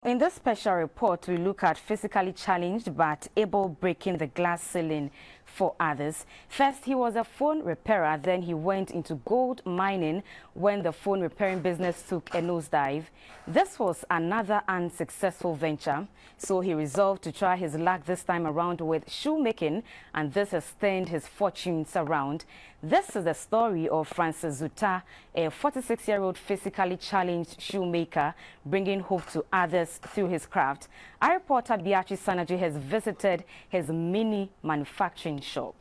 In this special report, we look at physically challenged but able breaking the glass ceiling for others. First, he was a phone repairer. Then he went into gold mining when the phone repairing business took a nosedive. This was another unsuccessful venture, so he resolved to try his luck this time around with shoemaking, and this has turned his fortunes around. This is the story of Francis Zuta, a 46-year-old physically challenged shoemaker, bringing hope to others through his craft. Our reporter Beatrice Sanaji has visited his mini manufacturing shop.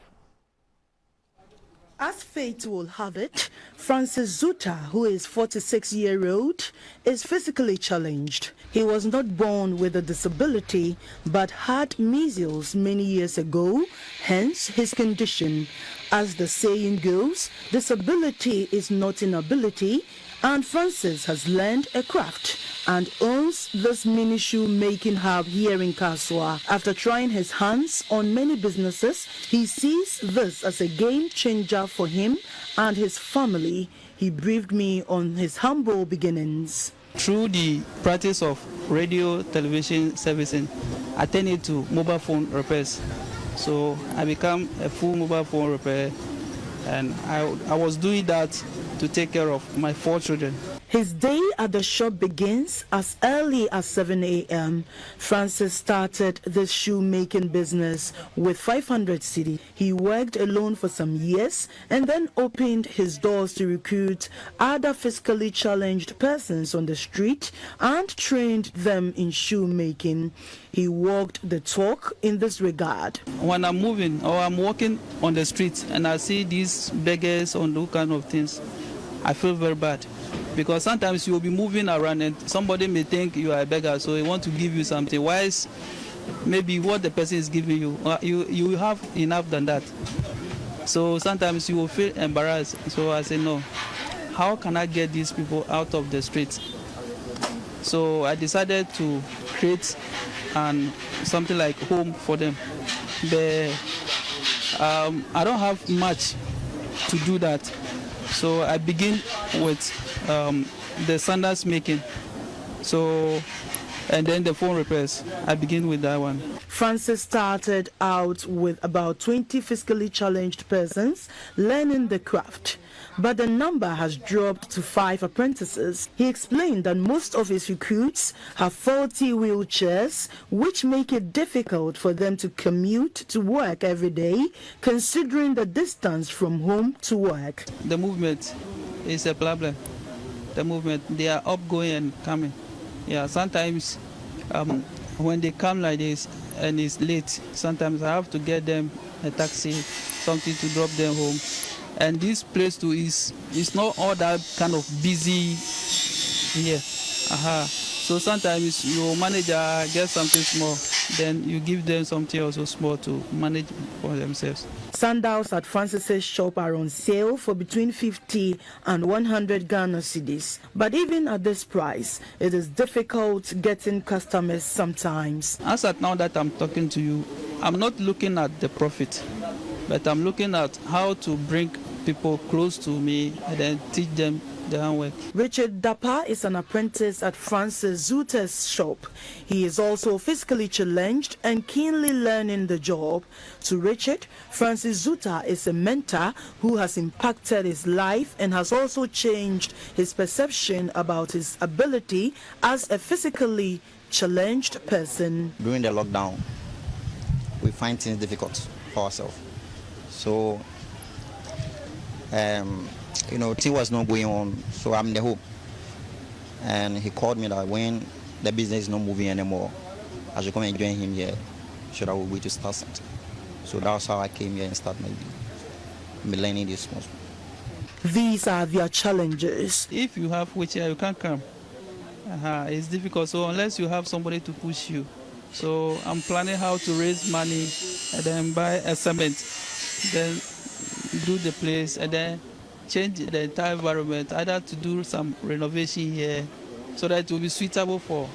As fate will have it, Francis Zuta, who is 46-year-old, is physically challenged. He was not born with a disability, but had measles many years ago, hence his condition. As the saying goes, disability is not inability, and Francis has learned a craft and owns this mini shoe-making hub here in Kasoa. After trying his hands on many businesses, he sees this as a game changer for him and his family. He briefed me on his humble beginnings. Through the practice of radio, television servicing, I turned into mobile phone repairs. So I became a full mobile phone repair, and I was doing that to take care of my 4 children. His day at the shop begins as early as 7 a.m. Francis started this shoemaking business with 500 cedi. He worked alone for some years and then opened his doors to recruit other physically challenged persons on the street and trained them in shoemaking. He walked the talk in this regard. When I'm moving or I'm walking on the street and I see these beggars on those kind of things, I feel very bad. Because sometimes you'll be moving around and somebody may think you are a beggar, so they want to give you something. Whereas maybe what the person is giving you, you have enough than that. So sometimes you will feel embarrassed. So I say, no, how can I get these people out of the streets? So I decided to create something like home for them. I don't have much to do that. So I begin with the sandals making, and then the phone repairs. I begin with that one. Francis started out with about 20 physically challenged persons learning the craft, but the number has dropped to 5 apprentices. He explained that most of his recruits have faulty wheelchairs, which make it difficult for them to commute to work every day, considering the distance from home to work. The movement is a problem. The movement, they are up going and coming. Yeah, sometimes when they come like this and it's late, sometimes I have to get them a taxi, something to drop them home. And this place too is not all that kind of busy here. So sometimes your manager gets something small, then you give them something also small to manage for themselves. Sandals at Francis's shop are on sale for between 50 and 100 Ghana cedis. But even at this price, it is difficult getting customers sometimes. As at now that I'm talking to you, I'm not looking at the profit, but I'm looking at how to bring people close to me and then teach them the handwork. Richard Dapa is an apprentice at Francis Zuta's shop. He is also physically challenged and keenly learning the job. To Richard, Francis Zuta is a mentor who has impacted his life and has also changed his perception about his ability as a physically challenged person. During the lockdown, we find things difficult for ourselves. So tea was not going on, so I'm the hope. And he called me that when the business is not moving anymore, I should come and join him here, so I will wait to start something. So that's how I came here and start my learning this one. These are their challenges. If you have wheelchair, you can't come. It's difficult, so unless you have somebody to push you. So I'm planning how to raise money and then buy a cement, then do the place and then change the entire environment, either to do some renovation here so that it will be suitable for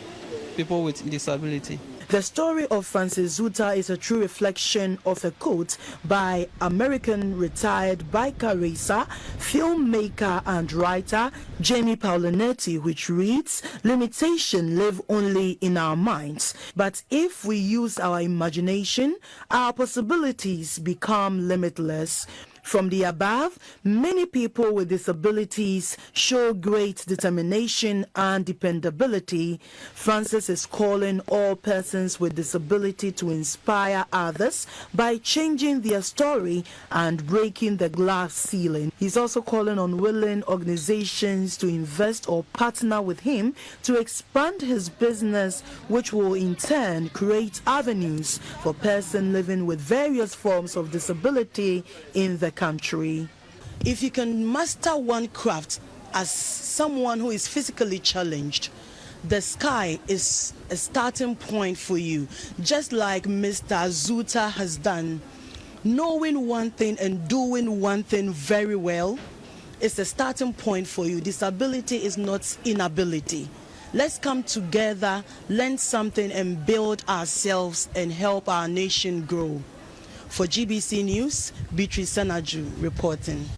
people with disability. The story of Francis Zuta is a true reflection of a quote by American retired biker racer, filmmaker and writer Jamie Paulinetti, which reads, "Limitation live only in our minds, but if we use our imagination, our possibilities become limitless." From the above, many people with disabilities show great determination and dependability. Francis is calling all persons with disability to inspire others by changing their story and breaking the glass ceiling. He's also calling on willing organizations to invest or partner with him to expand his business, which will in turn create avenues for persons living with various forms of disability in the country. If you can master one craft as someone who is physically challenged, the sky is a starting point for you, just like Mr. Zuta has done. Knowing one thing and doing one thing very well is a starting point for you. Disability is not inability. Let's come together, learn something and build ourselves and help our nation grow. For GBC News, Beatrice Sanaju reporting.